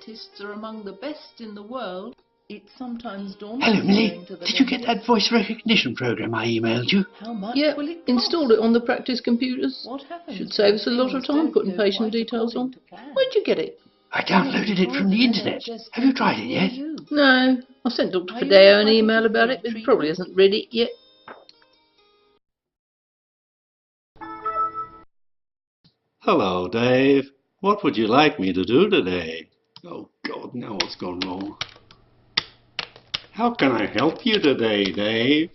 scientists are among the best in the world, it's sometimes daunting. Hello, Millie. Did you get that voice recognition program I emailed you? How much Yep, will it cost? installed it on the practice computers. What happens? Should save us a lot of when time things putting don't go patient quite details on. according to plan? Where'd you get it? I downloaded it from the internet. Have you tried it yet? No, I sent Dr. Are you Fideo an entitled email to about it, but he treatment? probably hasn't read it yet. Hello, Dave. What would you like me to do today? Oh, God, now what's gone wrong? How can I help you today, Dave?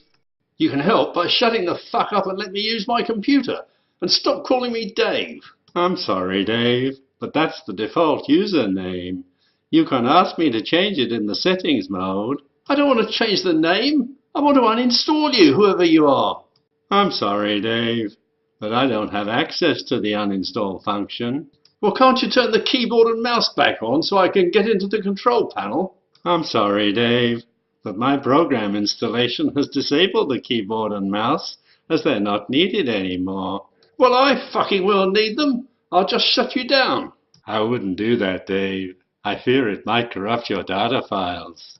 You can help by shutting the fuck up and let me use my computer. And stop calling me Dave. I'm sorry, Dave, but that's the default username. You can ask me to change it in the settings mode. I don't want to change the name. I want to uninstall you, whoever you are. I'm sorry, Dave, but I don't have access to the uninstall function. Well, can't you turn the keyboard and mouse back on so I can get into the control panel? I'm sorry, Dave, but my program installation has disabled the keyboard and mouse as they're not needed anymore. Well, I fucking will need them. I'll just shut you down. I wouldn't do that, Dave. I fear it might corrupt your data files.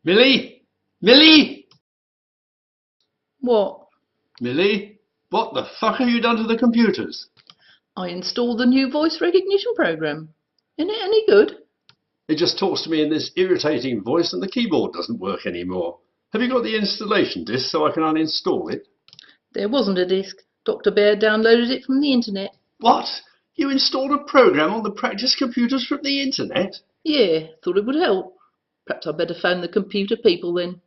Millie? Millie? What? Millie? What the fuck have you done to the computers? I installed the new voice recognition program. Isn't it any good? It just talks to me in this irritating voice and the keyboard doesn't work anymore. Have you got the installation disk so I can uninstall it? There wasn't a disk. Dr. Bear downloaded it from the internet. What? You installed a program on the practice computers from the internet? Yeah, thought it would help. Perhaps I'd better phone the computer people then.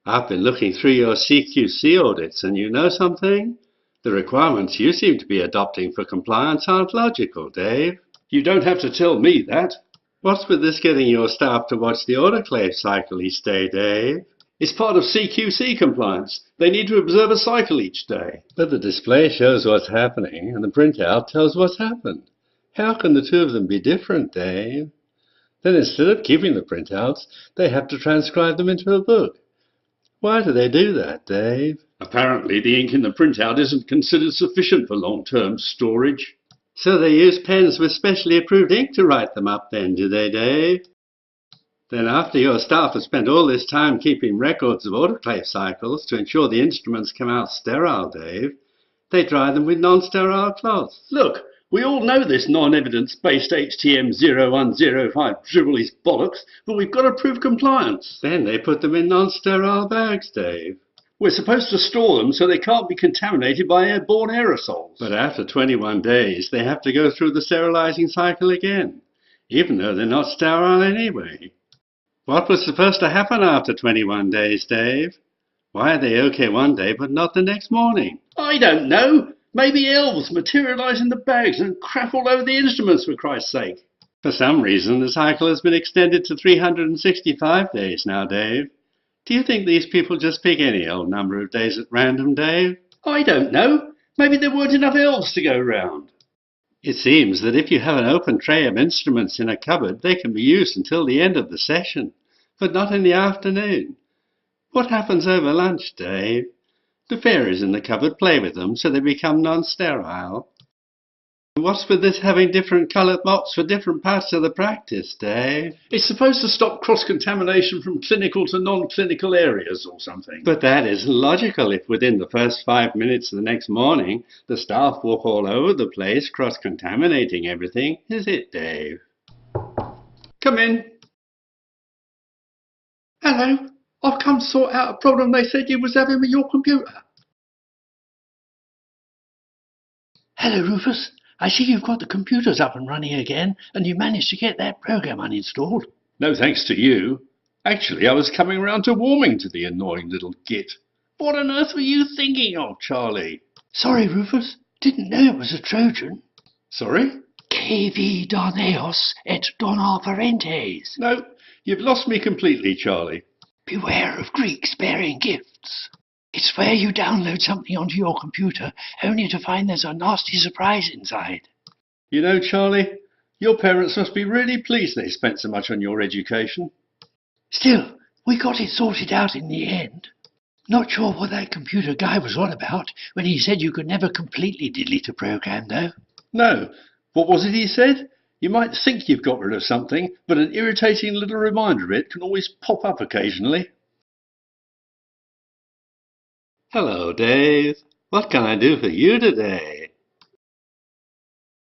I've been looking through your CQC audits and you know something? The requirements you seem to be adopting for compliance aren't logical, Dave. You don't have to tell me that. What's with this getting your staff to watch the autoclave cycle each day, Dave? It's part of CQC compliance. They need to observe a cycle each day. But the display shows what's happening and the printout tells what's happened. How can the two of them be different, Dave? Then instead of keeping the printouts, they have to transcribe them into a book. Why do they do that, Dave? Apparently the ink in the printout isn't considered sufficient for long-term storage. So they use pens with specially approved ink to write them up then, do they, Dave? Then after your staff have spent all this time keeping records of autoclave cycles to ensure the instruments come out sterile, Dave, they dry them with non-sterile cloths. Look, we all know this non-evidence-based HTM0105 dribble is bollocks, but we've got to prove compliance. Then they put them in non-sterile bags, Dave. We're supposed to store them so they can't be contaminated by airborne aerosols. But after 21 days, they have to go through the sterilizing cycle again, even though they're not sterile anyway. What was supposed to happen after 21 days, Dave? Why are they okay one day but not the next morning? I don't know. Maybe elves materialise in the bags and crap all over the instruments, for Christ's sake. For some reason, the cycle has been extended to 365 days now, Dave. Do you think these people just pick any old number of days at random, Dave? I don't know. Maybe there weren't enough elves to go round. It seems that if you have an open tray of instruments in a cupboard, they can be used until the end of the session, but not in the afternoon. What happens over lunch, Dave? The fairies in the cupboard play with them so they become non-sterile. What's with this having different coloured mops for different parts of the practice, Dave? It's supposed to stop cross-contamination from clinical to non-clinical areas or something. But that isn't logical if within the first 5 minutes of the next morning the staff walk all over the place cross-contaminating everything, is it, Dave? Come in. Hello. I've come to sort out a problem they said you was having with your computer. Hello, Rufus. I see you've got the computers up and running again, and you managed to get that program uninstalled. No thanks to you. Actually, I was coming round to warming to the annoying little git. What on earth were you thinking of, Charlie? Sorry, Rufus. Didn't know it was a Trojan. Sorry? KV Don Eos et Dona Parentes. No, you've lost me completely, Charlie. Beware of Greeks bearing gifts. It's where you download something onto your computer, only to find there's a nasty surprise inside. You know, Charlie, your parents must be really pleased they spent so much on your education. Still, we got it sorted out in the end. Not sure what that computer guy was on about when he said you could never completely delete a program, though. No, what was it he said? You might think you've got rid of something, but an irritating little reminder of it can always pop up occasionally. Hello, Dave. What can I do for you today?